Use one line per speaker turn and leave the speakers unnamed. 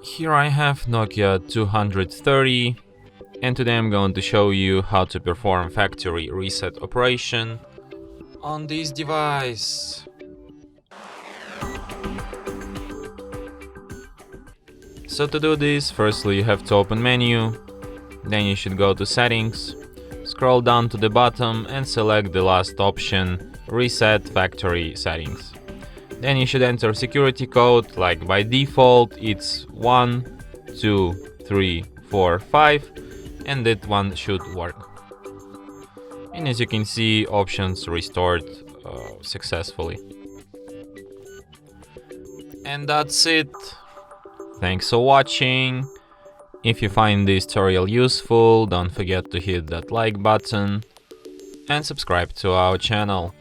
Here I have Nokia 230, and today I'm going to show you how to perform factory reset operation on this device. So to do this, firstly you have to open menu, then you should go to settings, scroll down to the bottom and select the last option, reset factory settings. Then you should enter security code, like by default it's 1, 2, 3, 4, 5, and that one should work. And as you can see, options restored successfully. And that's it. Thanks for watching. If you find this tutorial useful, don't forget to hit that like button and subscribe to our channel.